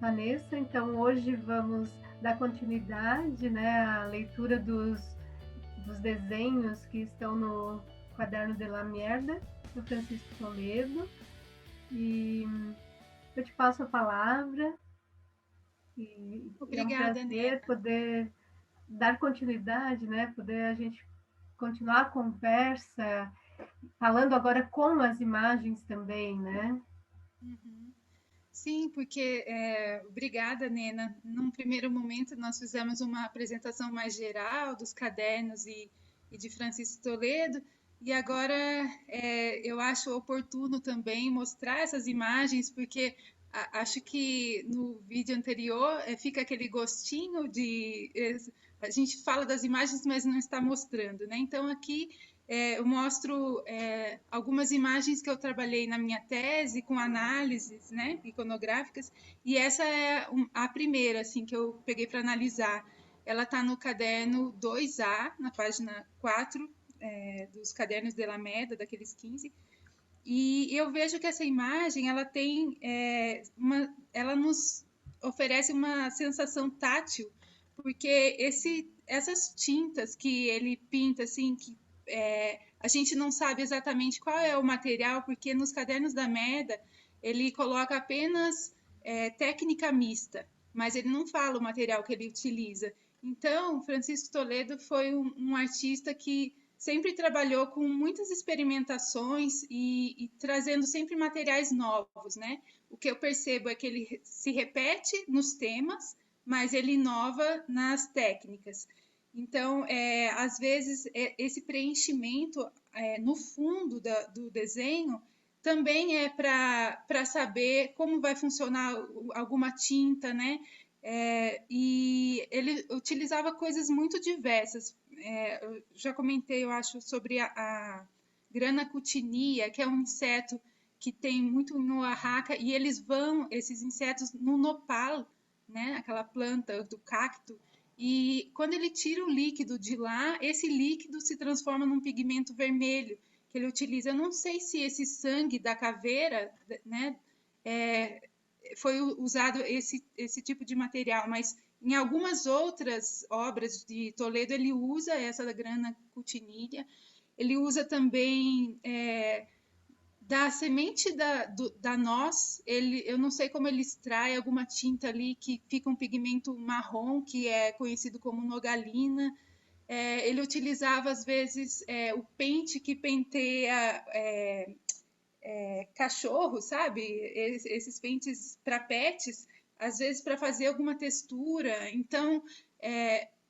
Vanessa. Então, hoje vamos dar continuidade, né, à leitura dos desenhos que estão no Quaderno de la Mierda, do Francisco Toledo. E eu te passo a palavra. E é um Obrigada, prazer Nena. poder dar continuidade, né, poder a gente continuar a conversa, falando agora com as imagens também, né? Uhum. Sim, porque obrigada, Nena. Num primeiro momento, nós fizemos uma apresentação mais geral dos cadernos e de Francisco Toledo, e agora eu acho oportuno também mostrar essas imagens, porque acho que no vídeo anterior fica aquele gostinho de. A gente fala das imagens, mas não está mostrando, né? Então, aqui eu mostro algumas imagens que eu trabalhei na minha tese com análises, né, iconográficas, e essa é a primeira assim que eu peguei para analisar. Ela está no caderno 2A, na página 4 dos cadernos de Alameda, daqueles 15. E eu vejo que essa imagem ela tem ela nos oferece uma sensação tátil, porque essas tintas que ele pinta assim, que a gente não sabe exatamente qual é o material, porque nos cadernos da Meda ele coloca apenas técnica mista, mas ele não fala o material que ele utiliza. Então, Francisco Toledo foi um artista que sempre trabalhou com muitas experimentações e trazendo sempre materiais novos, né? O que eu percebo é que ele se repete nos temas, mas ele inova nas técnicas. Então, às vezes, esse preenchimento no fundo do desenho também é para saber como vai funcionar alguma tinta, né? E ele utilizava coisas muito diversas. Eu já comentei, eu acho, sobre a grana cutinia, que é um inseto que tem muito no Oaxaca, e esses insetos, no nopal, né? Aquela planta do cacto, e quando ele tira o líquido de lá, esse líquido se transforma num pigmento vermelho que ele utiliza. Eu não sei se esse sangue da caveira, né, é, foi usado esse tipo de material, mas em algumas outras obras de Toledo ele usa essa da grana cutinilha. Ele usa também da semente da noz, eu não sei como ele extrai alguma tinta ali que fica um pigmento marrom, que é conhecido como nogalina. Ele utilizava, às vezes, o pente que penteia cachorro, sabe? Esses pentes para pets, às vezes para fazer alguma textura. Então,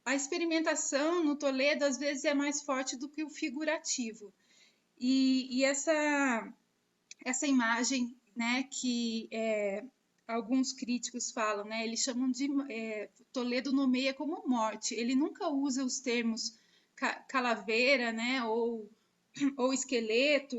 a experimentação no Toledo, às vezes, é mais forte do que o figurativo. E essa imagem, né, que alguns críticos falam, né, eles chamam de Toledo nomeia como morte. Ele nunca usa os termos calaveira, né, ou esqueleto,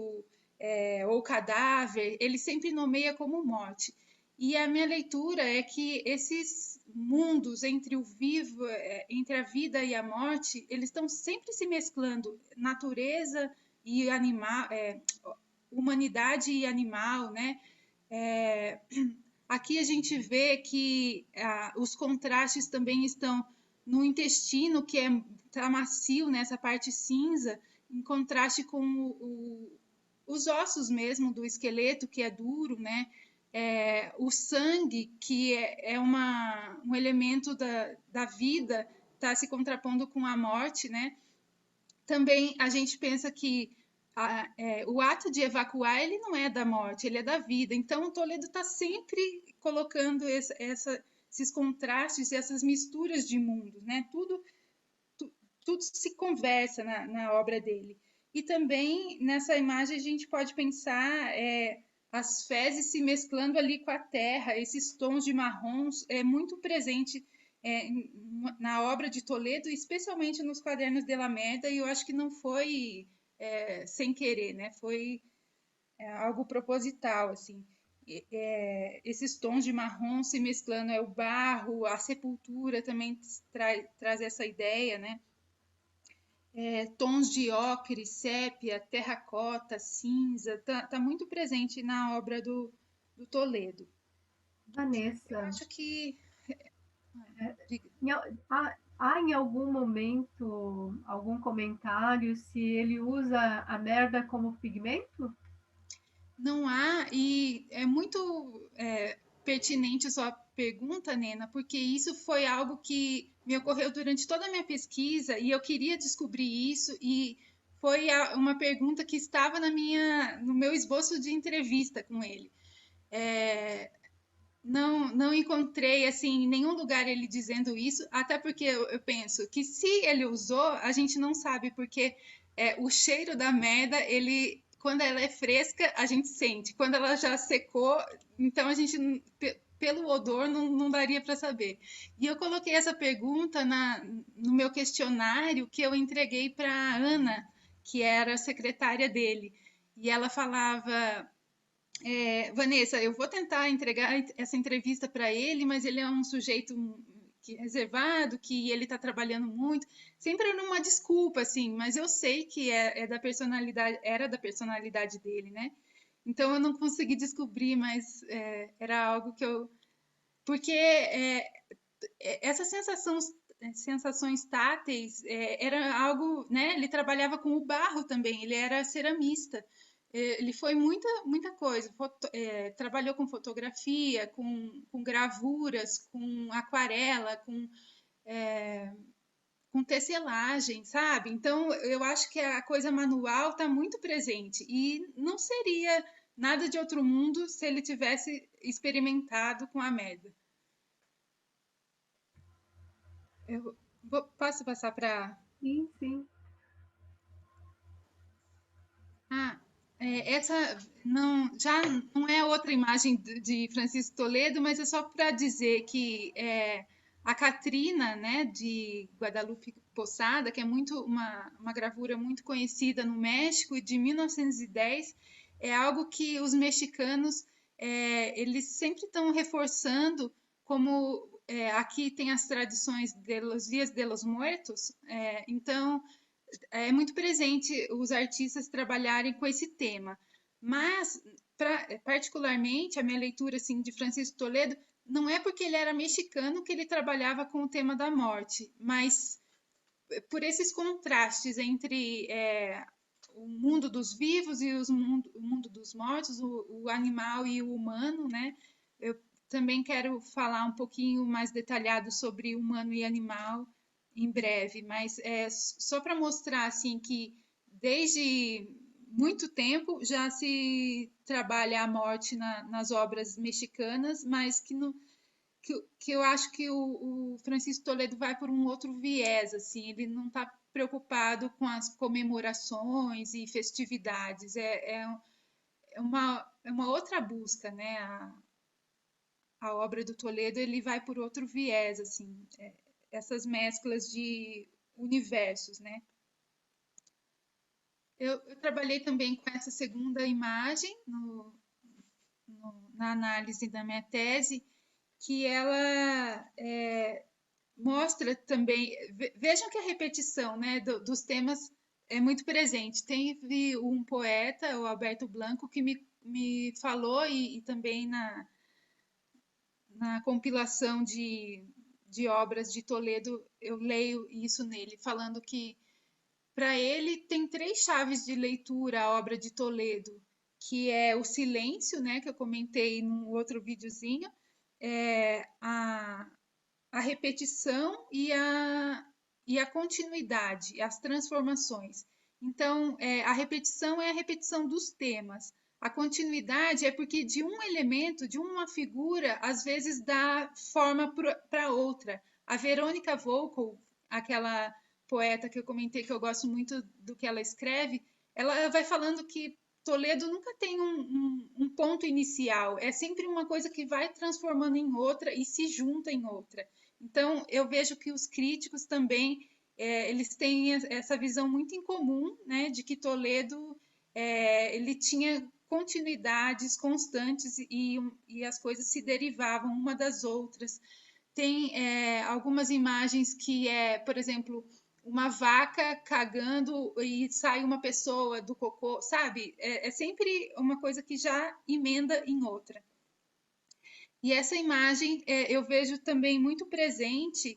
ou cadáver. Ele sempre nomeia como morte. E a minha leitura é que esses mundos entre o vivo, entre a vida e a morte, eles estão sempre se mesclando, natureza e animal, humanidade e animal, né? É, aqui a gente vê que os contrastes também estão no intestino, que tá macio nessa parte cinza, em contraste com os ossos mesmo do esqueleto, que é duro, né? O sangue, que um elemento da vida, está se contrapondo com a morte, né? Também a gente pensa que o ato de evacuar ele não é da morte, ele é da vida. Então, o Toledo está sempre colocando esses contrastes, essas misturas de mundos, né? Tudo se conversa na obra dele. E também nessa imagem a gente pode pensar as fezes se mesclando ali com a terra, esses tons de marrons é muito presente na obra de Toledo, especialmente nos quadernos de Alameda, e eu acho que não foi sem querer, né? Foi algo proposital, assim. Esses tons de marrom se mesclando, o barro, a sepultura também traz essa ideia, né? Tons de ocre, sépia, terracota, cinza, tá muito presente na obra do Toledo. Eu Vanessa, acho que... há em algum momento algum comentário se ele usa a merda como pigmento? Não há, e é muito pertinente a sua pergunta, Nena, porque isso foi algo que me ocorreu durante toda a minha pesquisa e eu queria descobrir isso e foi uma pergunta que estava no meu esboço de entrevista com ele. É, não encontrei assim em nenhum lugar ele dizendo isso, até porque eu penso que se ele usou, a gente não sabe, porque o cheiro da merda, ele, quando ela é fresca, a gente sente. Quando ela já secou, então a gente pelo odor não daria para saber. E eu coloquei essa pergunta no meu questionário que eu entreguei para Ana, que era a secretária dele. E ela falava: Vanessa, eu vou tentar entregar essa entrevista para ele, mas ele é um sujeito reservado, que ele está trabalhando muito, sempre numa desculpa, assim, mas eu sei que da personalidade, era da personalidade dele, né? Então eu não consegui descobrir, mas era algo que eu. Porque essas sensações táteis era algo, né? Ele trabalhava com o barro também, ele era ceramista. Ele foi muita coisa. Trabalhou com fotografia, com gravuras, com aquarela, com tecelagem, sabe? Então, eu acho que a coisa manual está muito presente e não seria nada de outro mundo se ele tivesse experimentado com a Meda. Posso passar para... Sim, sim. Ah, essa já não é outra imagem de Francisco Toledo, mas é só para dizer que a Catrina, né, de Guadalupe Posada, que é uma gravura muito conhecida no México, de 1910, é algo que os mexicanos eles sempre estão reforçando, como aqui tem as tradições de los Dias de los Muertos, então é muito presente os artistas trabalharem com esse tema. Mas, particularmente, a minha leitura assim, de Francisco Toledo, não é porque ele era mexicano que ele trabalhava com o tema da morte, mas por esses contrastes entre o mundo dos vivos e o mundo dos mortos, o animal e o humano, né? Eu também quero falar um pouquinho mais detalhado sobre humano e animal em breve, mas só para mostrar assim que desde muito tempo já se trabalha a morte nas obras mexicanas, mas que eu acho que o Francisco Toledo vai por um outro viés, assim, ele não está preocupado com as comemorações e festividades, é uma outra busca, né? A obra do Toledo ele vai por outro viés, assim, essas mesclas de universos, né? Eu trabalhei também com essa segunda imagem na análise da minha tese, que ela mostra também. Vejam que a repetição, né, dos temas é muito presente. Teve um poeta, o Alberto Blanco, que me falou, e também na compilação de obras de Toledo, eu leio isso nele, falando que para ele tem três chaves de leitura a obra de Toledo, que é o silêncio, né, que eu comentei num outro videozinho, a repetição e a continuidade, as transformações. Então, a repetição é a repetição dos temas. A continuidade é porque de um elemento, de uma figura, às vezes dá forma para outra. A Verônica Volkow, aquela poeta que eu comentei que eu gosto muito do que ela escreve, ela vai falando que Toledo nunca tem um ponto inicial, é sempre uma coisa que vai transformando em outra e se junta em outra. Então, eu vejo que os críticos também eles têm essa visão muito em comum, né, de que Toledo ele tinha continuidades constantes e as coisas se derivavam uma das outras. Tem algumas imagens que por exemplo, uma vaca cagando e sai uma pessoa do cocô, sabe? É sempre uma coisa que já emenda em outra. E essa imagem eu vejo também muito presente,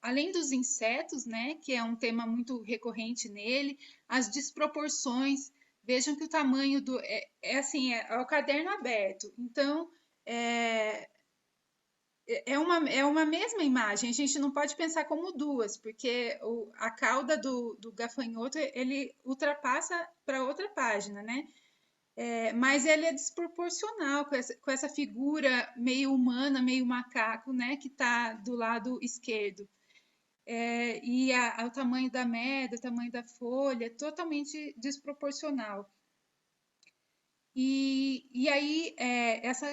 além dos insetos, né, que é um tema muito recorrente nele, as desproporções. Vejam que o tamanho do. Assim, é o caderno aberto. Então, é, é uma mesma imagem, a gente não pode pensar como duas, porque a cauda do gafanhoto ele ultrapassa para outra página, né? Mas ele é desproporcional com essa figura meio humana, meio macaco, né? Que está do lado esquerdo. E o tamanho da meda, o tamanho da folha, é totalmente desproporcional. E aí, essa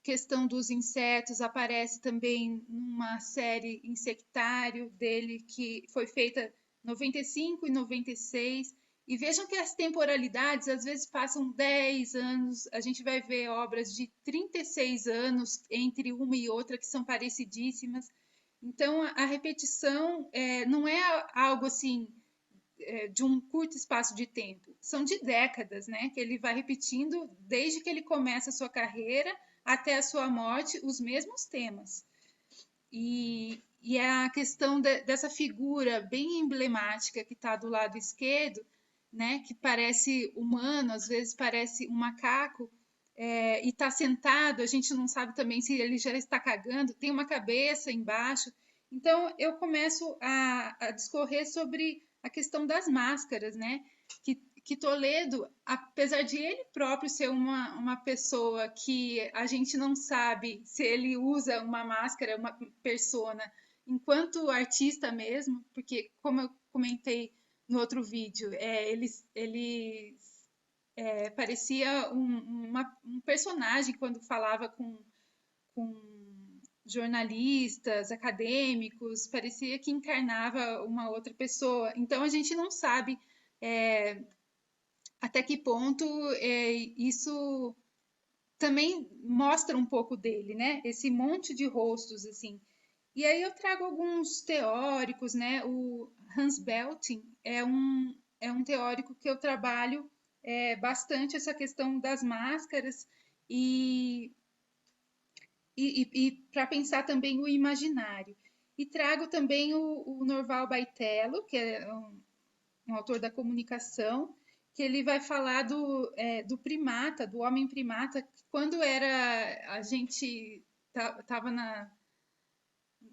questão dos insetos aparece também numa série Insectário dele, que foi feita em 95 e 96. E vejam que as temporalidades às vezes passam 10 anos, a gente vai ver obras de 36 anos entre uma e outra que são parecidíssimas. Então, a repetição não é algo assim de um curto espaço de tempo, são de décadas, né? Que ele vai repetindo desde que ele começa a sua carreira até a sua morte os mesmos temas. E a questão dessa figura bem emblemática que está do lado esquerdo, né? Que parece humano, às vezes parece um macaco, e está sentado, a gente não sabe também se ele já está cagando, tem uma cabeça embaixo. Então, eu começo a discorrer sobre a questão das máscaras, né? Que Toledo, apesar de ele próprio ser uma pessoa que a gente não sabe se ele usa uma máscara, uma persona, enquanto artista mesmo, porque, como eu comentei no outro vídeo, ele parecia um personagem quando falava com jornalistas, acadêmicos, parecia que encarnava uma outra pessoa. Então a gente não sabe até que ponto isso também mostra um pouco dele, né? Esse monte de rostos assim. E aí eu trago alguns teóricos, né? O Hans Belting é um teórico que eu trabalho bastante essa questão das máscaras e para pensar também o imaginário. E trago também o Norval Baitello, que é um autor da comunicação, que ele vai falar do primata, do homem primata, que quando a gente estava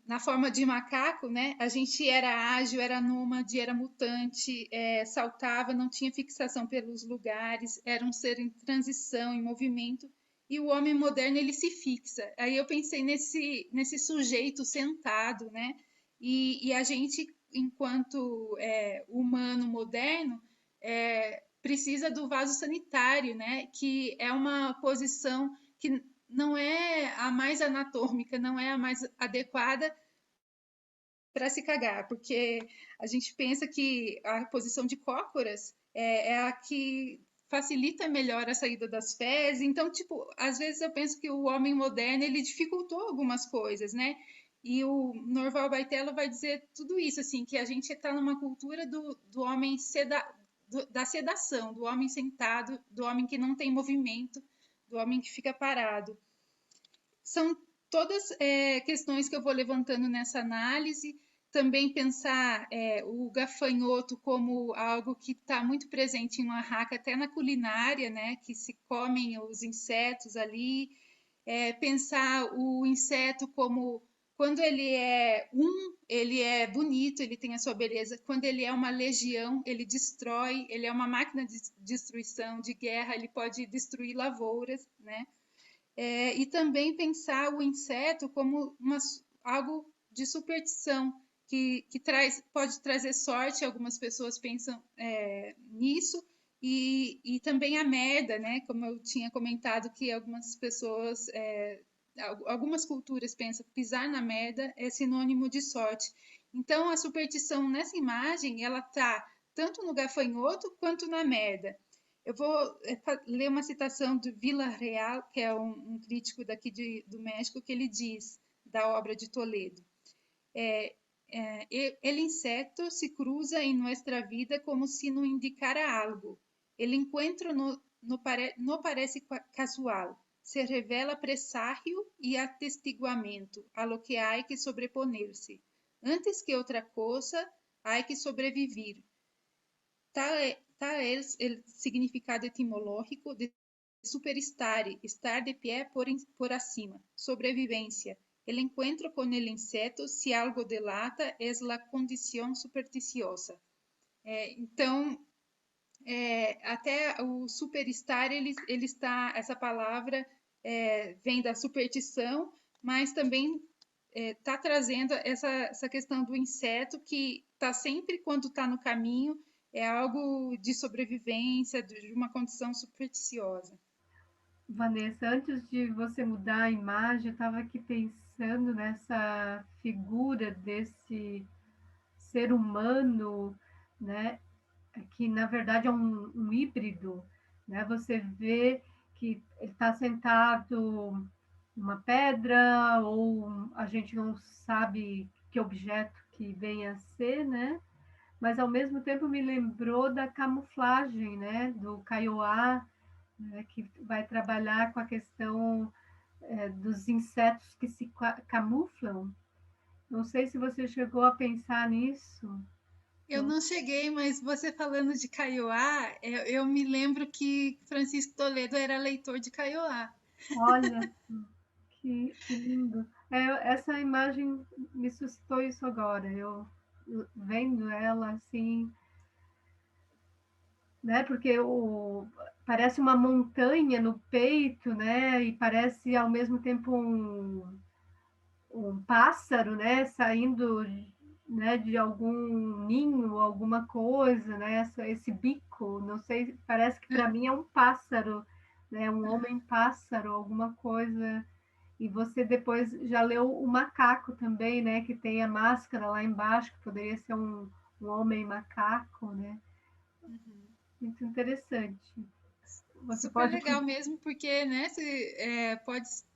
na forma de macaco, né? A gente era ágil, era nômade, era mutante, saltava, não tinha fixação pelos lugares, era um ser em transição, em movimento. E o homem moderno ele se fixa. Aí eu pensei nesse sujeito sentado, né? E a gente, enquanto humano moderno, precisa do vaso sanitário, né? Que é uma posição que não é a mais anatômica, não é a mais adequada para se cagar, porque a gente pensa que a posição de cócoras é a que facilita melhor a saída das fezes. Então, tipo, às vezes eu penso que o homem moderno ele dificultou algumas coisas, né? E o Norval Baitello vai dizer tudo isso, assim, que a gente está numa cultura do homem da sedação, do homem sentado, do homem que não tem movimento, do homem que fica parado. São todas questões que eu vou levantando nessa análise. Também pensar o gafanhoto como algo que está muito presente em Oaxaca, até na culinária, né, que se comem os insetos ali. Pensar o inseto como quando ele é bonito, ele tem a sua beleza. Quando ele é uma legião, ele destrói, ele é uma máquina de destruição, de guerra, ele pode destruir lavouras, né? E também pensar o inseto como algo de superstição, que pode trazer sorte, algumas pessoas pensam nisso, e também a merda, né? Como eu tinha comentado, que algumas pessoas, algumas culturas pensam que pisar na merda é sinônimo de sorte. Então, a superstição nessa imagem, ela está tanto no gafanhoto quanto na merda. Eu vou ler uma citação do Villarreal, que é um crítico daqui do México, que ele diz da obra de Toledo. El insecto se cruza en nuestra vida como si nos indicara algo. El encuentro no parece casual. se revela presságio e atestiguamento a lo que hay que sobreponer-se. Antes que outra coisa, hay que sobrevivir. Tal es el significado etimológico de superestare, estar de pie por acima, sobrevivencia. El encuentro con el insecto, si algo delata, es la condición supersticiosa. Então, até o superestar, ele está, essa palavra vem da superstição, mas também está trazendo essa questão do inseto que está sempre, quando está no caminho, é algo de sobrevivência, de uma condição supersticiosa. Vanessa, antes de você mudar a imagem, eu estava aqui pensando nessa figura desse ser humano, né, que na verdade é um híbrido, né? Você vê que ele está sentado numa pedra, ou a gente não sabe que objeto que venha a ser, né? Mas ao mesmo tempo me lembrou da camuflagem, né? Do Kaiowá, né? Que vai trabalhar com a questão dos insetos que se camuflam. Não sei se você chegou a pensar nisso. Eu não cheguei, mas você falando de Kaiowá, eu me lembro que Francisco Toledo era leitor de Kaiowá. Olha, que lindo. Essa imagem me suscitou isso agora. Eu vendo ela assim, né? Porque parece uma montanha no peito, né? E parece ao mesmo tempo um pássaro, né? Saindo, né? De algum ninho, alguma coisa, né? Esse bico, não sei. Parece que para mim é um pássaro, né? Um homem pássaro, alguma coisa. E você depois já leu o Macaco também, né? Que tem a máscara lá embaixo, que poderia ser um homem macaco, né? Uhum. Muito interessante. Você Super pode. legal mesmo, porque né,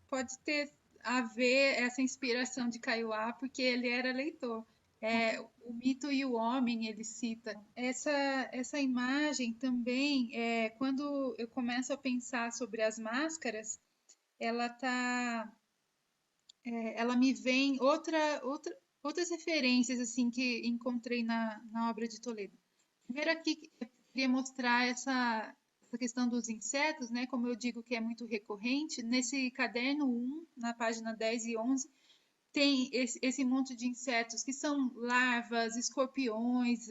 pode ter a ver essa inspiração de Kaiowá, porque ele era leitor. O Mito e o Homem, ele cita. Essa imagem também, quando eu começo a pensar sobre as máscaras, ela tá, ela me vem outras referências assim que encontrei na obra de Toledo. Primeiro aqui eu queria mostrar essa questão dos insetos, né? Como eu digo que é muito recorrente, nesse caderno 1, na página 10 e 11, tem esse monte de insetos que são larvas, escorpiões,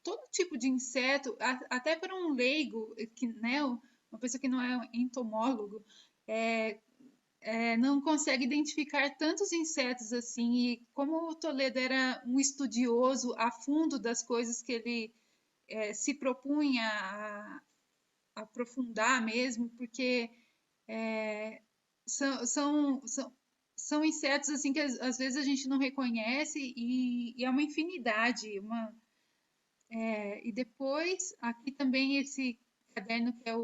todo tipo de inseto, até para um leigo, que, né, uma pessoa que não é um entomólogo, é, não consegue identificar tantos insetos assim. E como o Toledo era um estudioso a fundo das coisas que ele se propunha a aprofundar mesmo, porque são, são, são, são insetos assim que às vezes a gente não reconhece e é uma infinidade. E depois, aqui também esse caderno que é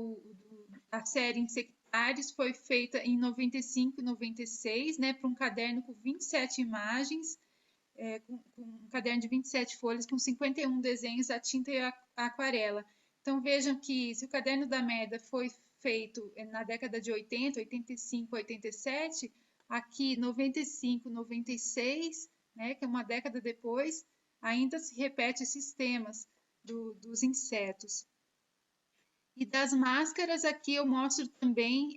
a série Insectários foi feita em 95 e 96, né, para um caderno com 27 imagens, com um caderno de 27 folhas, com 51 desenhos a tinta e a aquarela. Então vejam que se o caderno da Meda foi feito na década de 80, 85, 87, aqui 95, 96, né, que é uma década depois, ainda se repete esses temas dos insetos. E das máscaras, aqui eu mostro também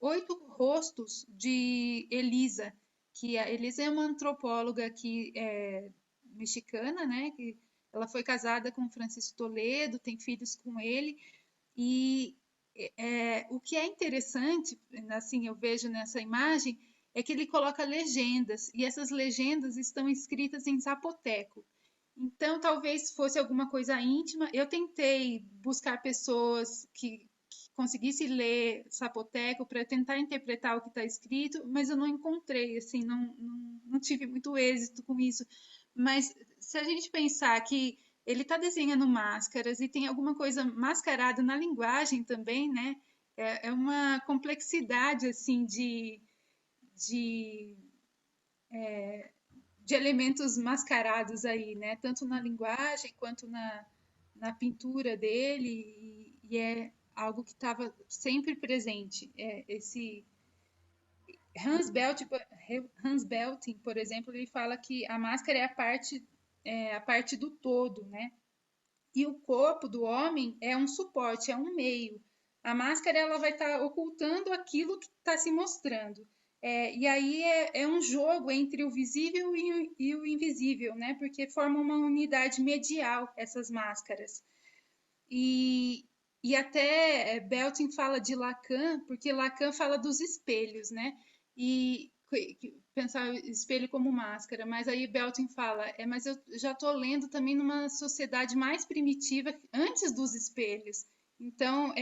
8 rostos de Elisa, que a Elisa é uma antropóloga aqui mexicana, né? Que ela foi casada com Francisco Toledo, tem filhos com ele, e o que é interessante, assim eu vejo nessa imagem, é que ele coloca legendas, e essas legendas estão escritas em zapoteco. Então, talvez fosse alguma coisa íntima. Eu tentei buscar pessoas que conseguissem ler zapoteco para tentar interpretar o que está escrito, mas eu não encontrei, assim, não tive muito êxito com isso. Mas se a gente pensar que ele está desenhando máscaras e tem alguma coisa mascarada na linguagem também, né? É uma complexidade, assim, de de elementos mascarados aí, né? Tanto na linguagem quanto na pintura dele. algo que estava sempre presente. Esse Hans Belting, por exemplo, ele fala que a máscara é a parte do todo, né? E o corpo do homem é um suporte, é um meio. A máscara ela vai estar ocultando aquilo que está se mostrando. E aí é um jogo entre o visível e o invisível, né? Porque forma uma unidade medial essas máscaras. E até Belting fala de Lacan, porque Lacan fala dos espelhos, né? E pensar espelho como máscara, mas aí Belting fala, mas eu já estou lendo também numa sociedade mais primitiva antes dos espelhos. Então,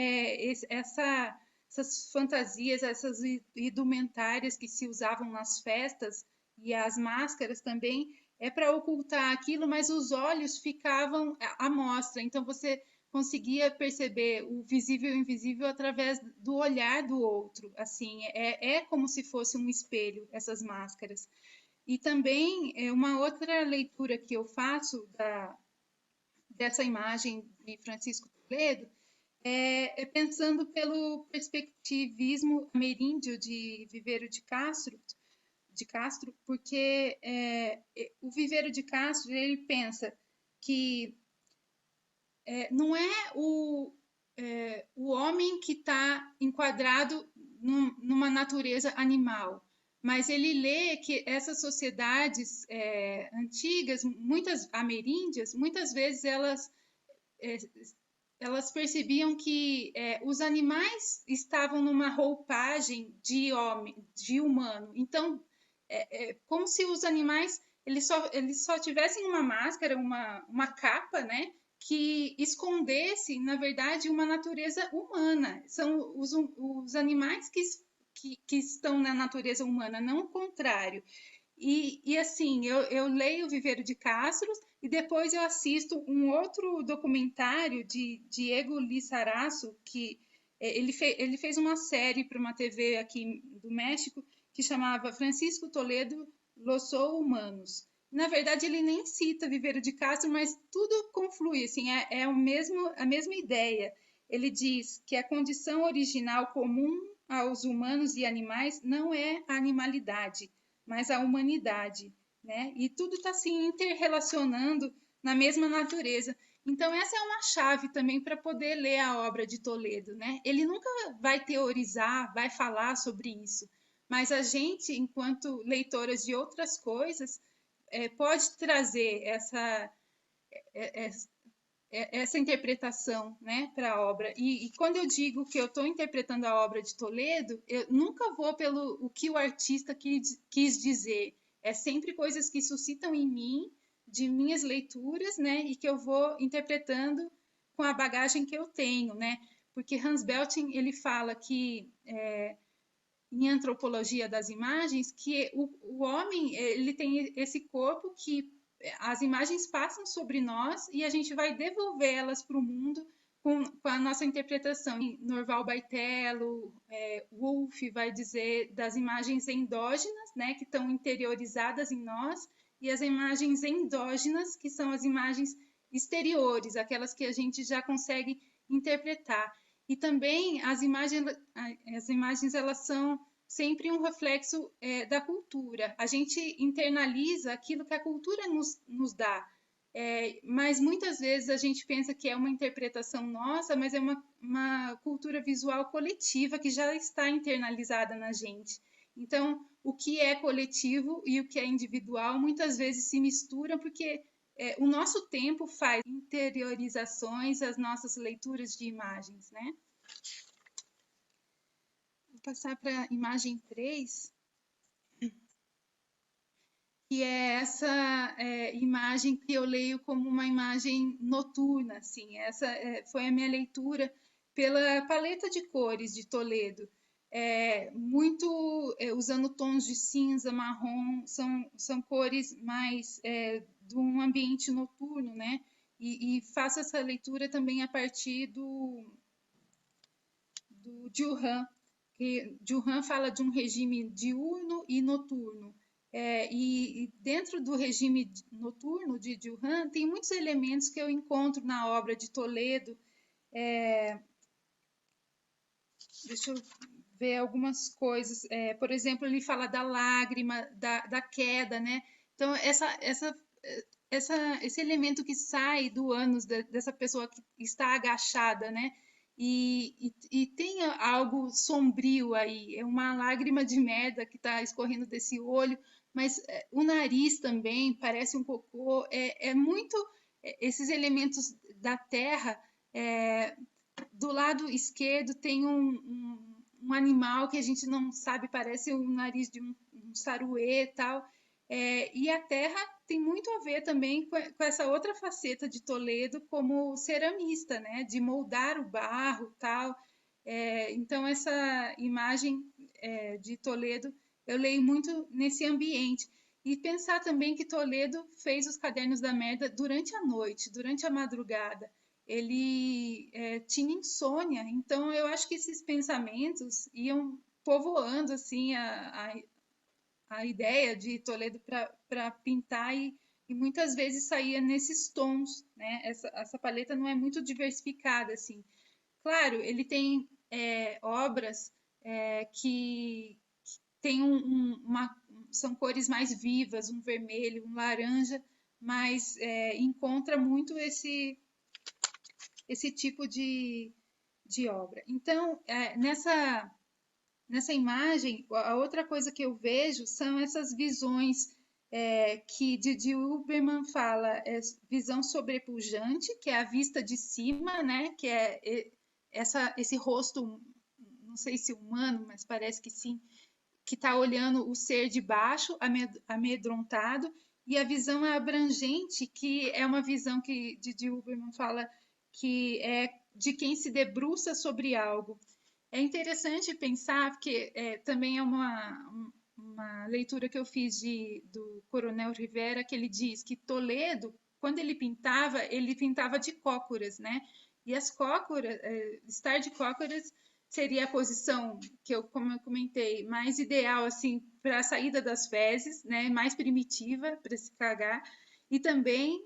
essas fantasias, essas indumentárias que se usavam nas festas e as máscaras também é para ocultar aquilo, mas os olhos ficavam à mostra. Então você conseguia perceber o visível e o invisível através do olhar do outro. Assim, é como se fosse um espelho, essas máscaras. E também, uma outra leitura que eu faço dessa imagem de Francisco Toledo é pensando pelo perspectivismo ameríndio de Viveiro de Castro, porque o Viveiro de Castro ele pensa que não é o homem que está enquadrado numa natureza animal, mas ele lê que essas sociedades antigas, muitas ameríndias, muitas vezes elas percebiam que os animais estavam numa roupagem de homem, de humano. Então, como se os animais eles só tivessem uma máscara, uma capa, né? Que escondesse, na verdade, uma natureza humana. São os animais que estão na natureza humana, não o contrário. E assim, eu leio Viveiro de Castro e depois eu assisto um outro documentário de Diego Lizarazo, que ele fez uma série para uma TV aqui do México que chamava Francisco Toledo Los Humanos. Na verdade, ele nem cita Viveiro de Castro, mas tudo conflui, assim, a mesma ideia. Ele diz que a condição original comum aos humanos e animais não é a animalidade, mas a humanidade, né? E tudo está se interrelacionando na mesma natureza. Então, essa é uma chave também para poder ler a obra de Toledo, né? Ele nunca vai teorizar, vai falar sobre isso, mas a gente, enquanto leitoras de outras coisas, pode trazer essa interpretação, né, para a obra. E quando eu digo que eu estou interpretando a obra de Toledo, eu nunca vou pelo o que o artista quis dizer. É sempre coisas que suscitam em mim, de minhas leituras, né, e que eu vou interpretando com a bagagem que eu tenho, né? Porque Hans Belting ele fala que em antropologia das imagens que o homem ele tem esse corpo que as imagens passam sobre nós e a gente vai devolver elas para o mundo com a nossa interpretação. Norval Baitello, Wolff vai dizer das imagens endógenas, né, que estão interiorizadas em nós, e as imagens endógenas, que são as imagens exteriores, aquelas que a gente já consegue interpretar. E também as imagens elas são sempre um reflexo da cultura. A gente internaliza aquilo que a cultura nos dá. Mas muitas vezes a gente pensa que é uma interpretação nossa, mas é uma cultura visual coletiva que já está internalizada na gente. Então, o que é coletivo e o que é individual muitas vezes se misturam porque o nosso tempo faz interiorizações, as nossas leituras de imagens, né? Vou passar para a imagem 3, que é essa imagem que eu leio como uma imagem noturna, assim. Essa foi a minha leitura pela paleta de cores de Toledo. Muito usando tons de cinza, marrom, são cores mais de um ambiente noturno, né? E faço essa leitura também a partir do Duran, que Duran fala de um regime diurno e noturno. E dentro do regime noturno de Duran tem muitos elementos que eu encontro na obra de Toledo, deixa eu ver algumas coisas. Por exemplo, ele fala da lágrima, da queda, né? Então, esse elemento que sai do ânus dessa pessoa que está agachada, né? E tem algo sombrio aí, é uma lágrima de merda que está escorrendo desse olho, mas o nariz também parece um cocô, é muito esses elementos da terra. Do lado esquerdo tem um animal que a gente não sabe, parece o nariz de um saruê e tal. E a terra tem muito a ver também com essa outra faceta de Toledo como ceramista, né? De moldar o barro tal. Então, essa imagem de Toledo eu leio muito nesse ambiente. E pensar também que Toledo fez os Cadernos da Merda durante a noite, durante a madrugada. Ele tinha insônia, então eu acho que esses pensamentos iam povoando assim a ideia de Toledo para pintar e muitas vezes saía nesses tons, né? Essa paleta não é muito diversificada assim. Claro, ele tem obras que tem são cores mais vivas, um vermelho, um laranja, mas encontra muito esse tipo de obra. Então, nessa imagem, a outra coisa que eu vejo são essas visões que Didi Uberman fala, visão sobrepujante, que é a vista de cima, né? Que é esse rosto, não sei se humano, mas parece que sim, que está olhando o ser de baixo, amedrontado, e a visão abrangente, que é uma visão que Didi Uberman fala que é de quem se debruça sobre algo. É interessante pensar, porque também é uma leitura que eu fiz do Coronel Rivera, que ele diz que Toledo, quando ele pintava de cócoras, né? E as cócoras, estar de cócoras seria a posição que como eu comentei, mais ideal assim para a saída das fezes, né? Mais primitiva para se cagar. E também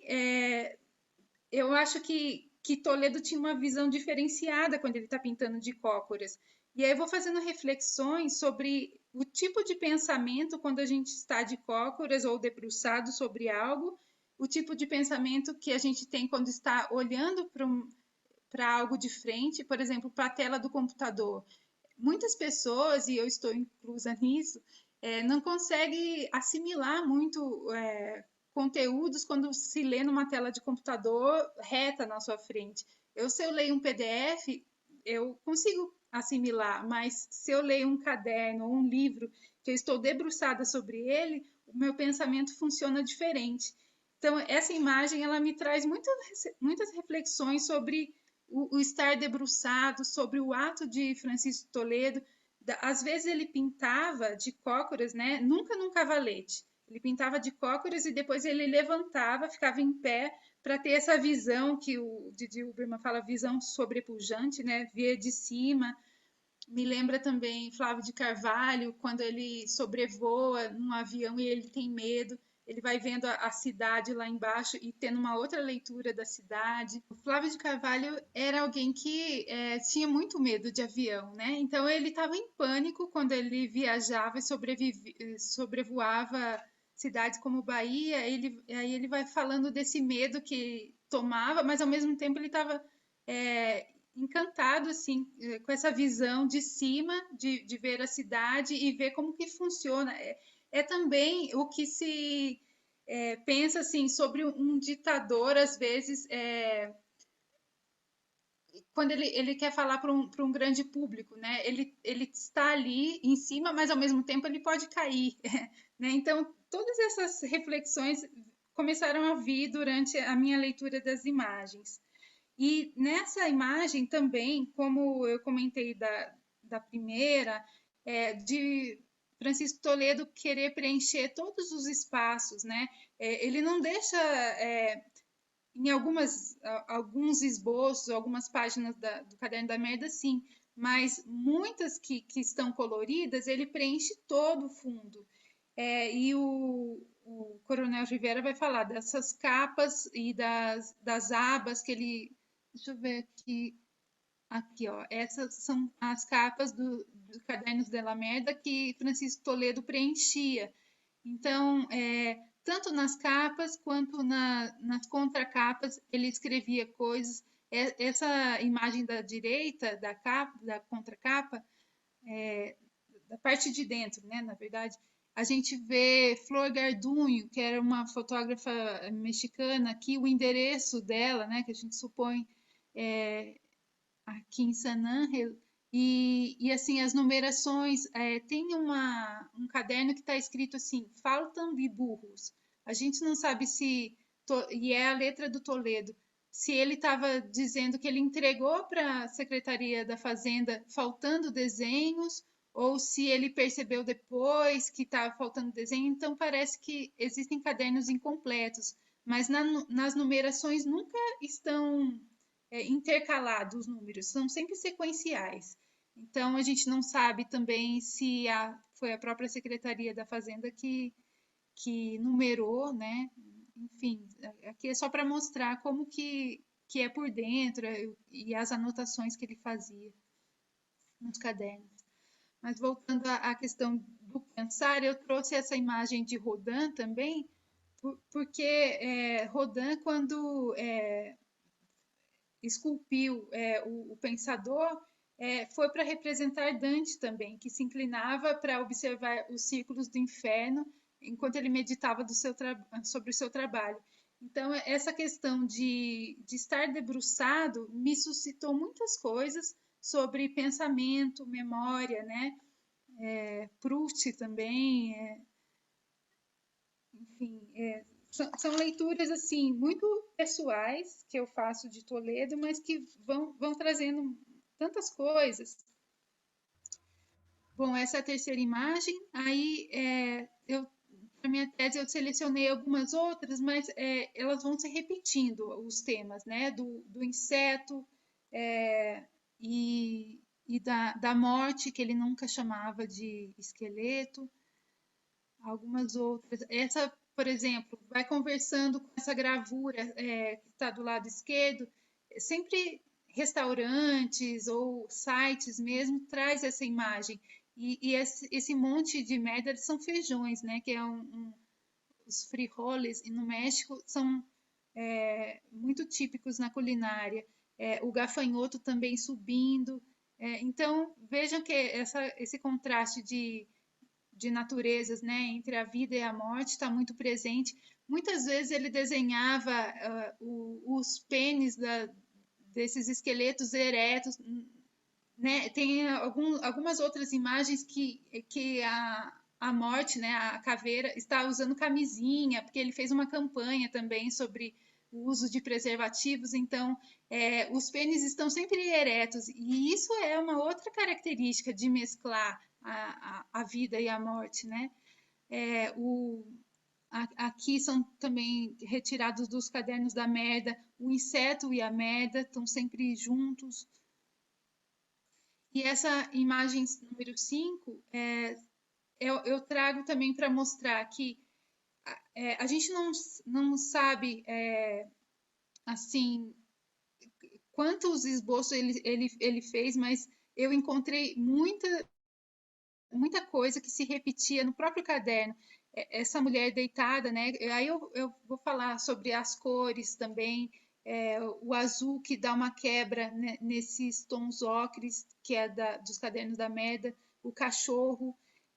eu acho que Toledo tinha uma visão diferenciada quando ele está pintando de cócoras. E aí eu vou fazendo reflexões sobre o tipo de pensamento quando a gente está de cócoras ou debruçado sobre algo, o tipo de pensamento que a gente tem quando está olhando para algo de frente, por exemplo, para a tela do computador. Muitas pessoas, e eu estou inclusa nisso, não conseguem assimilar muito conteúdos quando se lê numa tela de computador reta na sua frente. Se eu leio um PDF, eu consigo assimilar, mas se eu leio um caderno ou um livro que eu estou debruçada sobre ele, o meu pensamento funciona diferente. Então, essa imagem ela me traz muitas reflexões sobre o estar debruçado, sobre o ato de Francisco Toledo. Às vezes ele pintava de cócoras, né? Nunca num cavalete. Ele pintava de cócoras e depois ele levantava, ficava em pé para ter essa visão que o Didi Uberman fala, visão sobrepujante, né? Ver de cima. Me lembra também Flávio de Carvalho, quando ele sobrevoa num avião e ele tem medo, ele vai vendo a cidade lá embaixo e tendo uma outra leitura da cidade. O Flávio de Carvalho era alguém que tinha muito medo de avião, né? Então ele estava em pânico quando ele viajava e sobrevoava cidades como Bahia. Aí ele vai falando desse medo que tomava, mas ao mesmo tempo ele estava encantado assim com essa visão de cima de ver a cidade e ver como que funciona. Também o que se pensa assim sobre um ditador às vezes quando ele quer falar para um grande público, né? Ele está ali em cima, mas ao mesmo tempo ele pode cair, né? Então todas essas reflexões começaram a vir durante a minha leitura das imagens. E nessa imagem também, como eu comentei da primeira, de Francisco Toledo querer preencher todos os espaços, né? Ele não deixa, em alguns esboços, algumas páginas do Caderno da Merda, sim, mas muitas que estão coloridas, ele preenche todo o fundo. E o Coronel Rivera vai falar dessas capas e das abas que ele. Deixa eu ver aqui Aqui, ó, essas são as capas do Cadernos de la Merda que Francisco Toledo preenchia. Então, tanto nas capas quanto nas contracapas, ele escrevia coisas. Essa imagem da direita, da capa, da contracapa, da parte de dentro, né, na verdade, a gente vê Flor Gardunho, que era uma fotógrafa mexicana, aqui o endereço dela, né, que a gente supõe aqui em San Ángel, e assim, as numerações, tem um caderno que está escrito assim, faltam burros. A gente não sabe se, e é a letra do Toledo, se ele estava dizendo que ele entregou para a Secretaria da Fazenda faltando desenhos, ou se ele percebeu depois que estava faltando desenho. Então, parece que existem cadernos incompletos, mas nas numerações nunca estão intercalados os números, são sempre sequenciais. Então, a gente não sabe também se foi a própria Secretaria da Fazenda que numerou, né? Enfim, aqui é só para mostrar como que é por dentro e as anotações que ele fazia nos cadernos. Mas voltando à questão do pensar, eu trouxe essa imagem de Rodin também, porque Rodin, quando esculpiu o pensador, foi para representar Dante também, que se inclinava para observar os círculos do inferno enquanto ele meditava sobre o seu trabalho. Então, essa questão de estar debruçado me suscitou muitas coisas sobre pensamento, memória, né? Proust também, enfim, são leituras assim muito pessoais que eu faço de Toledo, mas que vão trazendo tantas coisas. Bom, essa é a terceira imagem. Aí, para minha tese, eu selecionei algumas outras, mas elas vão se repetindo, os temas, né? Do inseto e da morte, que ele nunca chamava de esqueleto. Algumas outras. Essa, por exemplo, vai conversando com essa gravura que está do lado esquerdo. Sempre restaurantes ou sites mesmo traz essa imagem. E esse monte de merda são feijões, né? Que é os frijoles, e no México são muito típicos na culinária. O gafanhoto também subindo. Então, vejam que esse contraste de naturezas, né, entre a vida e a morte, está muito presente. Muitas vezes ele desenhava os pênis desses esqueletos eretos, né? Tem algumas outras imagens que a morte, né, a caveira, está usando camisinha, porque ele fez uma campanha também sobre o uso de preservativos, então os pênis estão sempre eretos, e isso é uma outra característica de mesclar a vida e a morte, né? Aqui são também retirados dos cadernos da merda, o inseto e a merda estão sempre juntos. E essa imagem número 5, eu trago também para mostrar que a gente não sabe, assim, quantos esboços ele fez, mas eu encontrei muita coisa que se repetia no próprio caderno. Essa mulher deitada, né? Aí eu vou falar sobre as cores também, o azul que dá uma quebra, né, nesses tons ocres, que é dos cadernos da merda, o cachorro.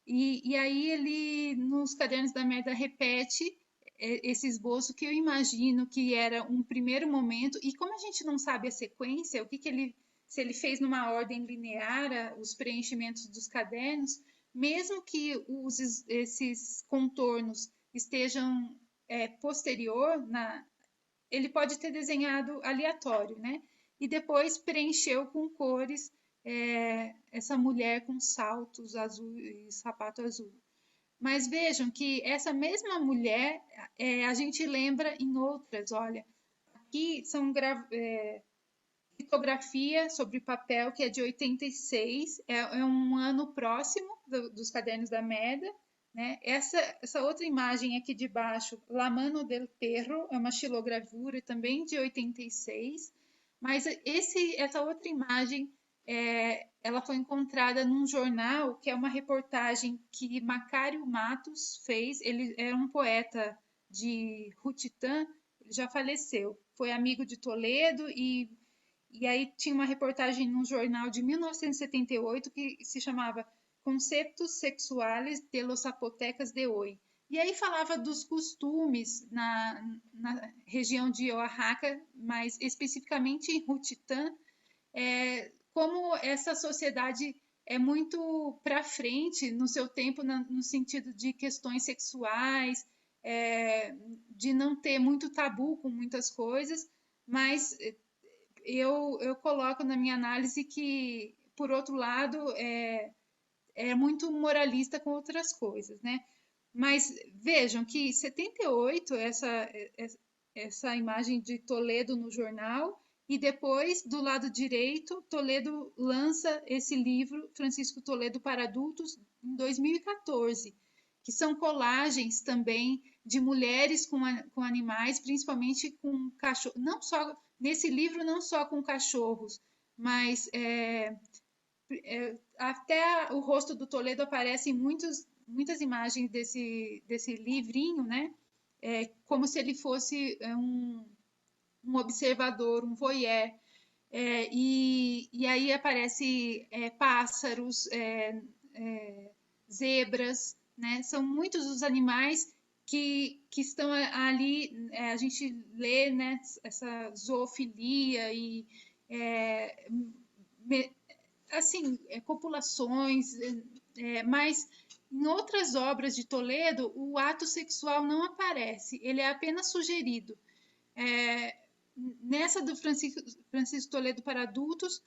E aí ele, nos cadernos da merda, repete esse esboço que eu imagino que era um primeiro momento. E como a gente não sabe a sequência, o que ele se ele fez numa ordem linear os preenchimentos dos cadernos, mesmo que esses contornos estejam posterior, ele pode ter desenhado aleatório, né? E depois preencheu com cores essa mulher com saltos azul e sapato azul. Mas vejam que essa mesma mulher a gente lembra em outras, olha, aqui são litografia sobre papel, que é de 86, é um ano próximo dos cadernos da merda, né? Essa outra imagem aqui de baixo, La Mano del Perro, é uma xilogravura também de 86. Mas essa outra imagem, ela foi encontrada num jornal, que é uma reportagem que Macário Matos fez. Ele era um poeta de Rutitã, ele já faleceu. Foi amigo de Toledo e aí tinha uma reportagem num jornal de 1978 que se chamava Conceptos Sexuales de los Zapotecas de Hoy. E aí falava dos costumes na região de Oaxaca, mais especificamente em Rutitã, como essa sociedade é muito para frente no seu tempo, no sentido de questões sexuais, de não ter muito tabu com muitas coisas, mas eu coloco na minha análise que, por outro lado, é muito moralista com outras coisas, né? Mas vejam que 78, essa imagem de Toledo no jornal, e depois, do lado direito, Toledo lança esse livro, Francisco Toledo para Adultos, em 2014, que são colagens também de mulheres com animais, principalmente com cachorros. Não só nesse livro, não só com cachorros, mas até o rosto do Toledo aparece em muitas imagens desse livrinho, né? Como se ele fosse um observador, um voyeur. E aí aparece pássaros, zebras, né? São muitos os animais que estão ali, a gente lê, né, essa zoofilia e assim, copulações, mas em outras obras de Toledo, o ato sexual não aparece, ele é apenas sugerido. Nessa do Francisco Toledo para adultos,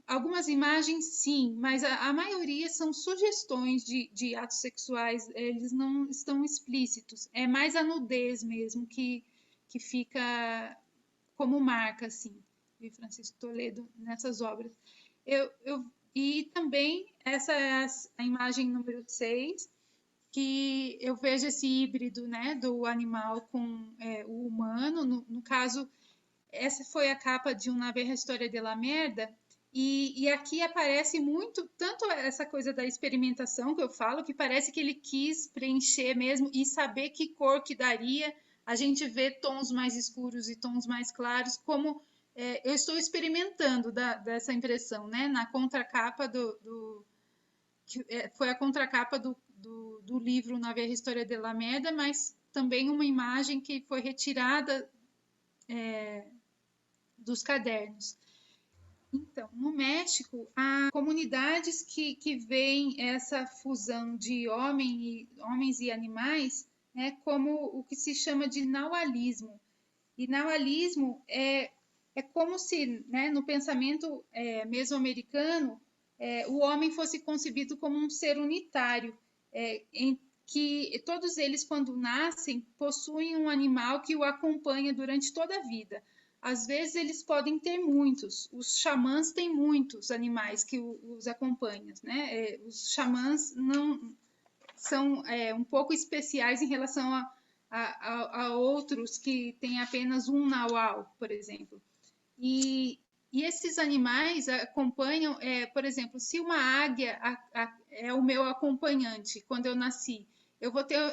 algumas imagens sim, mas a maioria são sugestões de atos sexuais, eles não estão explícitos. É mais a nudez mesmo que fica como marca, assim, de Francisco Toledo nessas obras. E também essa é a imagem número 6, que eu vejo esse híbrido, né, do animal com o humano. No caso, essa foi a capa de Na Verra História de la Merda, e aqui aparece muito, tanto essa coisa da experimentação que eu falo, que parece que ele quis preencher mesmo e saber que cor que daria. A gente vê tons mais escuros e tons mais claros, como eu estou experimentando dessa impressão, né? Na contracapa foi a contracapa do livro Na Verra História de la Merda, mas também uma imagem que foi retirada dos cadernos. Então, no México, há comunidades que veem essa fusão de homens e animais, né, como o que se chama de nahualismo. E nahualismo é como se, né, no pensamento mesoamericano, o homem fosse concebido como um ser unitário, em que todos eles, quando nascem, possuem um animal que o acompanha durante toda a vida. Às vezes eles podem ter muitos. Os xamãs têm muitos animais que os acompanham, né? Os xamãs não são um pouco especiais em relação a outros que têm apenas um nauau, por exemplo. E esses animais acompanham, por exemplo, se uma águia é o meu acompanhante quando eu nasci,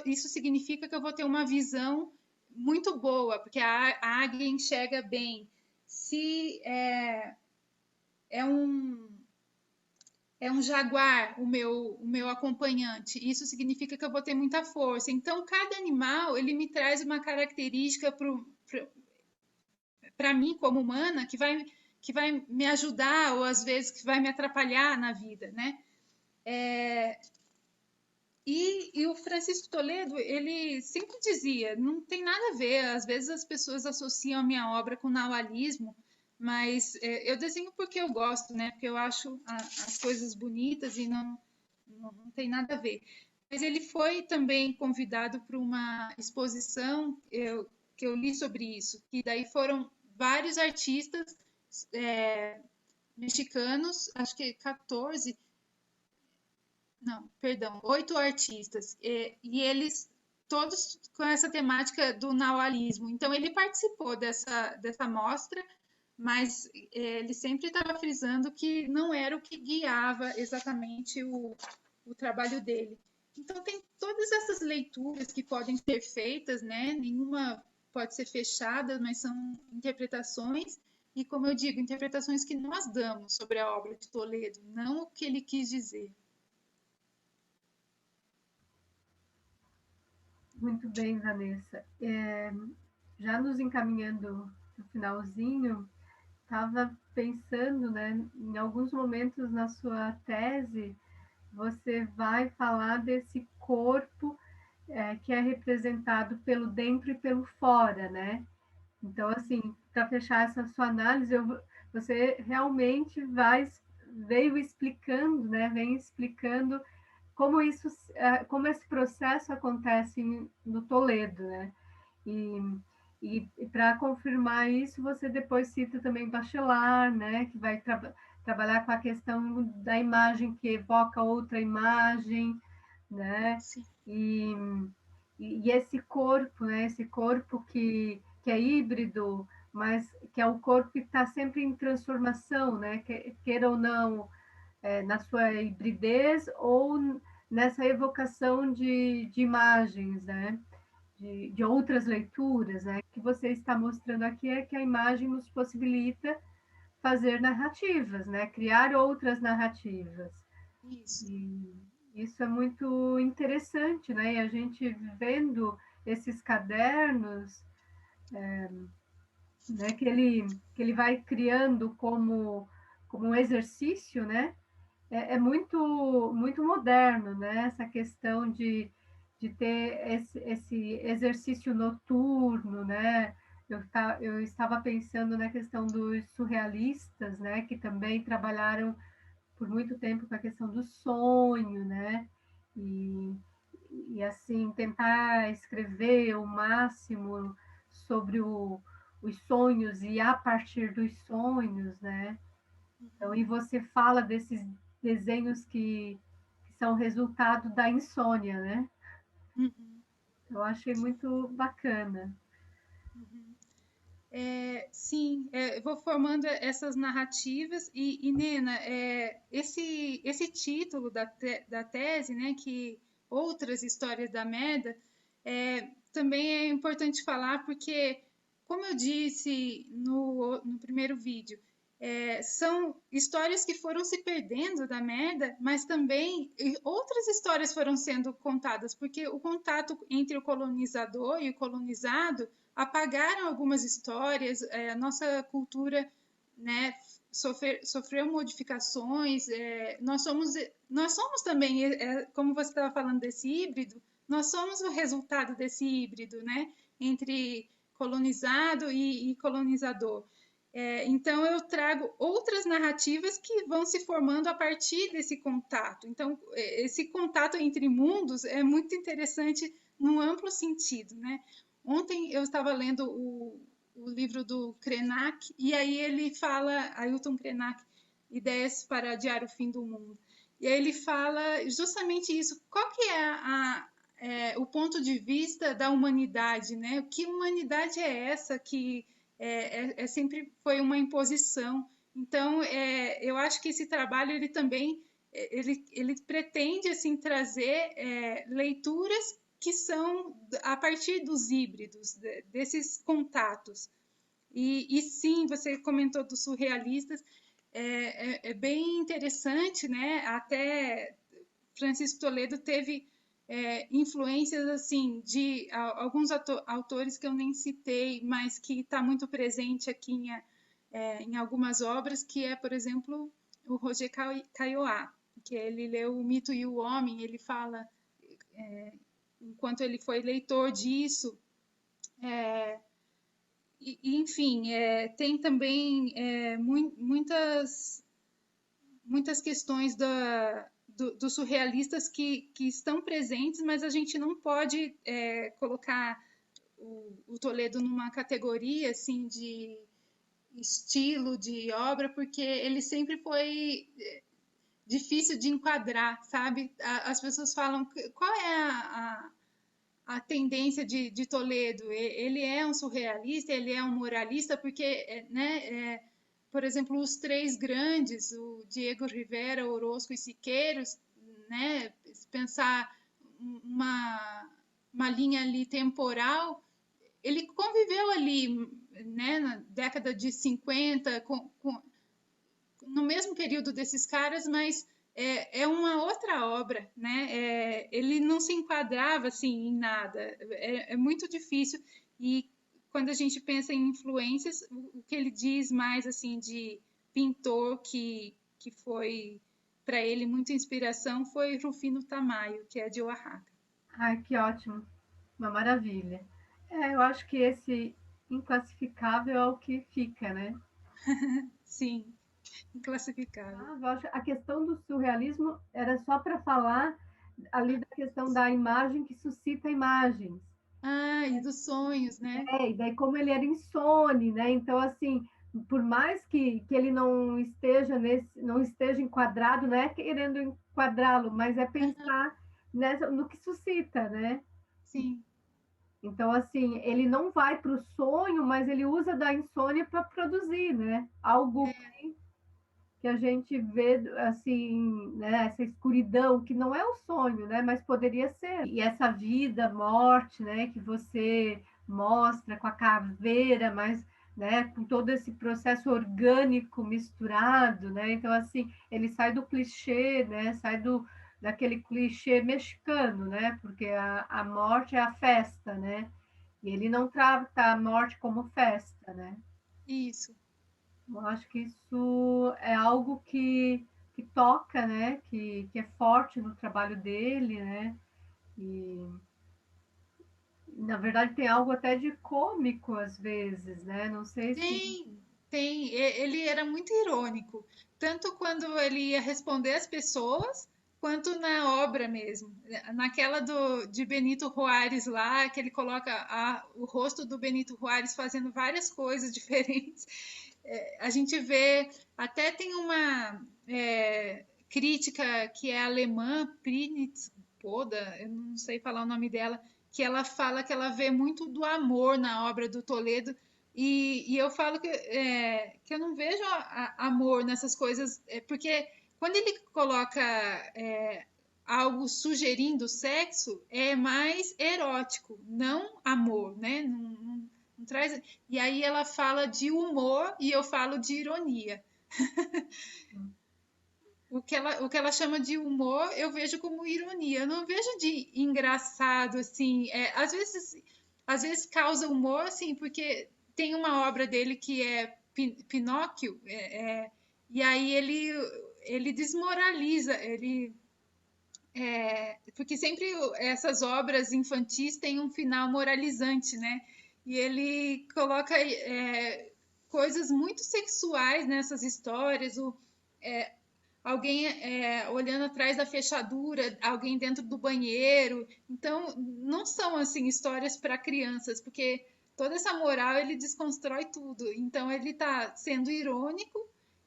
isso significa que eu vou ter uma visão muito boa, porque a águia enxerga bem. Se é um jaguar o meu acompanhante, isso significa que eu vou ter muita força. Então, cada animal, ele me traz uma característica para mim, como humana, que vai me ajudar ou às vezes que vai me atrapalhar na vida, né? E o Francisco Toledo, ele sempre dizia, não tem nada a ver, às vezes as pessoas associam a minha obra com nahualismo, mas eu desenho porque eu gosto, né? Porque eu acho as coisas bonitas e não tem nada a ver. Mas ele foi também convidado para uma exposição que eu li sobre isso, que daí foram vários artistas mexicanos, acho que 14, não, perdão, 8 artistas, e eles todos com essa temática do nahualismo. Então ele participou dessa mostra, mas ele sempre estava frisando que não era o que guiava exatamente o trabalho dele. Então, tem todas essas leituras que podem ser feitas, né? Nenhuma pode ser fechada, mas são interpretações, e como eu digo, interpretações que nós damos sobre a obra de Toledo, não o que ele quis dizer. Muito bem, Vanessa. Já nos encaminhando no finalzinho, estava pensando, né, em alguns momentos na sua tese, você vai falar desse corpo que é representado pelo dentro e pelo fora, né? Então, assim, para fechar essa sua análise, você realmente veio explicando, né? Vem explicando como isso, como esse processo acontece no Toledo, né? E, e para confirmar isso, você depois cita também Bachelard, né? Que vai trabalhar com a questão da imagem que evoca outra imagem, né? Sim. E esse corpo, né? Esse corpo que é híbrido, mas que é o corpo que está sempre em transformação, né? Queira ou não, na sua hibridez ou nessa evocação de imagens, né? De outras leituras, né? Que você está mostrando aqui é que a imagem nos possibilita fazer narrativas, né? Criar outras narrativas. Isso. E isso é muito interessante, né? E a gente vendo esses cadernos, né? Que ele vai criando como um exercício, né? É muito moderno, né? Essa questão de ter esse exercício noturno, né? Eu estava pensando na questão dos surrealistas, né? Que também trabalharam por muito tempo com a questão do sonho, né? E, e assim, tentar escrever o máximo sobre os sonhos e a partir dos sonhos, né? Então, e você fala desses desenhos que são resultado da insônia, né? Uhum. Eu achei muito bacana. Uhum. Sim, eu vou formando essas narrativas e Nena, esse título da tese, né, que outras histórias da Meda, também é importante falar porque, como eu disse no primeiro vídeo, são histórias que foram se perdendo da Meda, mas também outras histórias foram sendo contadas, porque o contato entre o colonizador e o colonizado apagaram algumas histórias, a nossa cultura, né, sofreu modificações, nós somos também, como você estava falando desse híbrido, nós somos o resultado desse híbrido, né, entre colonizado e colonizador. Então, eu trago outras narrativas que vão se formando a partir desse contato. Então, esse contato entre mundos é muito interessante num amplo sentido, né? Ontem eu estava lendo o livro do Krenak, e aí ele fala, Ailton Krenak, Ideias para Adiar o Fim do Mundo. E aí ele fala justamente isso, qual que é o ponto de vista da humanidade, né? Que humanidade é essa que sempre foi uma imposição? Então, eu acho que esse trabalho, ele também, ele pretende, assim, trazer leituras que são a partir dos híbridos, desses contatos. E sim, você comentou dos surrealistas, bem interessante, né? Até Francisco Toledo teve influências assim de alguns autores que eu nem citei, mas que está muito presente aqui em algumas obras, que é, por exemplo, o Roger Caillois, que ele leu O Mito e o Homem, ele fala enquanto ele foi leitor disso. Enfim, tem também muitas questões dos surrealistas que estão presentes, mas a gente não pode colocar o Toledo numa categoria assim de estilo de obra, porque ele sempre foi difícil de enquadrar, sabe? As pessoas falam qual é a tendência de Toledo. Ele é um surrealista, ele é um moralista, porque, né, por exemplo, os três grandes, o Diego Rivera, Orozco e Siqueiros, né, pensar uma linha ali temporal, ele conviveu ali, né, na década de 50, no mesmo período desses caras, mas é uma outra obra, né? Ele não se enquadrava assim em nada. É muito difícil. E quando a gente pensa em influências, o que ele diz mais assim de pintor que foi para ele muita inspiração foi Rufino Tamayo, que é de Oaxaca. Ai, que ótimo, uma maravilha. Eu acho que esse inclassificável é o que fica, né? Sim, inclassificável. A questão do surrealismo era só para falar ali da questão da imagem que suscita imagens. Ah, e dos sonhos, né? E daí como ele era insone, né? Então, assim, por mais que ele não esteja enquadrado, não é querendo enquadrá-lo, mas é pensar no que suscita, né? Sim. Então, assim, ele não vai para o sonho, mas ele usa da insônia para produzir, né? Algo que a gente vê, assim, né? Essa escuridão, que não é o sonho, né? Mas poderia ser. E essa vida, morte, né? Que você mostra com a caveira, mas, né? Com todo esse processo orgânico misturado, né? Então, assim, ele sai do clichê, né? Daquele clichê mexicano, né? Porque a morte é a festa, né? E ele não trata a morte como festa, né? Isso. Eu acho que isso é algo que toca, né? Que é forte no trabalho dele, né? E, na verdade, tem algo até de cômico às vezes, né? Não sei se. Tem. Ele era muito irônico, tanto quando ele ia responder às pessoas, quanto na obra mesmo. Naquela de Benito Juárez lá, que ele coloca o rosto do Benito Juárez fazendo várias coisas diferentes. A gente vê, até tem uma crítica que é alemã, Prinitz Poda, eu não sei falar o nome dela, que ela fala que ela vê muito do amor na obra do Toledo, e eu falo que eu não vejo amor nessas coisas, porque quando ele coloca algo sugerindo sexo, é mais erótico, não amor, né? Não traz. E aí ela fala de humor e eu falo de ironia. O que ela chama de humor, eu vejo como ironia. Eu não vejo de engraçado, assim. Às vezes causa humor, assim, porque tem uma obra dele que é Pinóquio, e aí ele desmoraliza, porque sempre essas obras infantis têm um final moralizante, né? E ele coloca coisas muito sexuais nessas histórias, alguém olhando atrás da fechadura, alguém dentro do banheiro. Então, não são assim histórias para crianças, porque toda essa moral ele desconstrói tudo. Então, ele está sendo irônico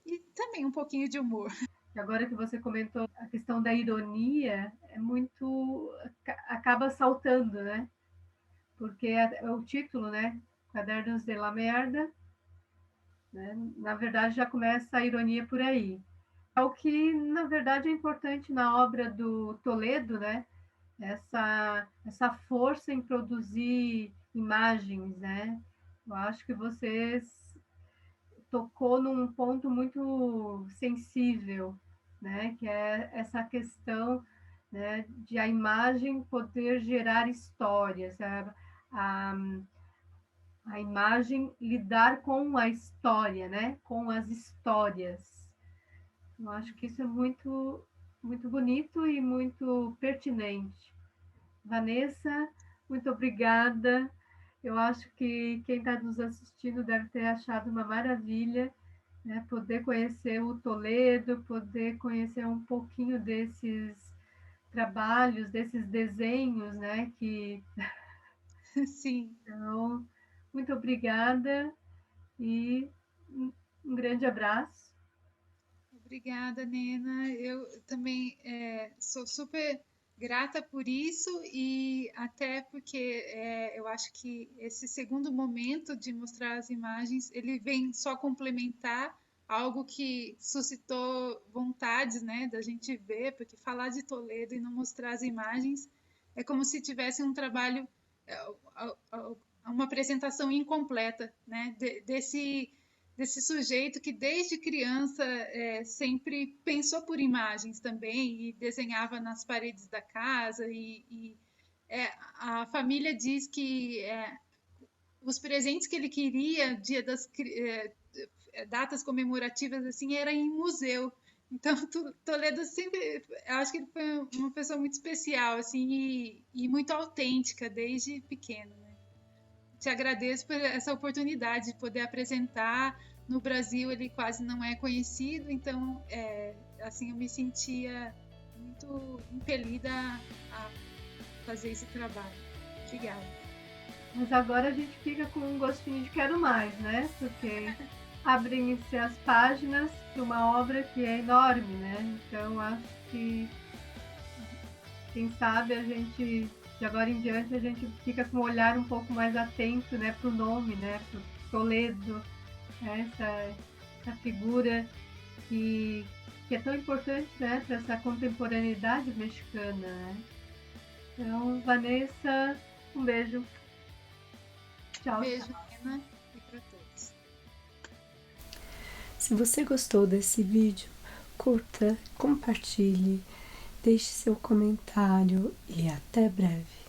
e também um pouquinho de humor. Agora que você comentou a questão da ironia, é muito. Acaba saltando, né? Porque é o título, né? Cadernos de la Merda, né? Na verdade, já começa a ironia por aí. É o que, na verdade, é importante na obra do Toledo, né? Essa força em produzir imagens, né? Eu acho que você tocou num ponto muito sensível, né? Que é essa questão, né, de a imagem poder gerar histórias, a, a imagem lidar com a história, né? Com as histórias. Eu acho que isso é muito, muito bonito e muito pertinente. Vanessa, muito obrigada. Eu acho que quem está nos assistindo deve ter achado uma maravilha, né? Poder conhecer o Toledo, poder conhecer um pouquinho desses trabalhos, desses desenhos, né? Sim. Então, muito obrigada e um grande abraço. Obrigada, Nena. Eu também sou super grata por isso e até porque eu acho que esse segundo momento de mostrar as imagens, ele vem só complementar algo que suscitou vontades, né, da gente ver, porque falar de Toledo e não mostrar as imagens é como se tivesse um trabalho, uma apresentação incompleta, né, desse sujeito que desde criança sempre pensou por imagens também e desenhava nas paredes da casa a família diz que os presentes que ele queria, dia das datas comemorativas assim, era em museu. Então Toledo sempre, eu acho que ele foi uma pessoa muito especial assim e muito autêntica desde pequeno, né? Te agradeço por essa oportunidade de poder apresentar. No Brasil ele quase não é conhecido, então assim eu me sentia muito impelida a fazer esse trabalho. Obrigada. Mas agora a gente fica com um gostinho de quero mais, né? Porque abrem-se as páginas de uma obra que é enorme, né? Então acho que quem sabe a gente, de agora em diante, a gente fica com um olhar um pouco mais atento, né, para o nome, né, para o Toledo, né, essa figura que é tão importante, né, para essa contemporaneidade mexicana, né? Então, Vanessa, um beijo. Tchau. Beijo, Nena, e para todos. Se você gostou desse vídeo, curta, compartilhe, deixe seu comentário e até breve.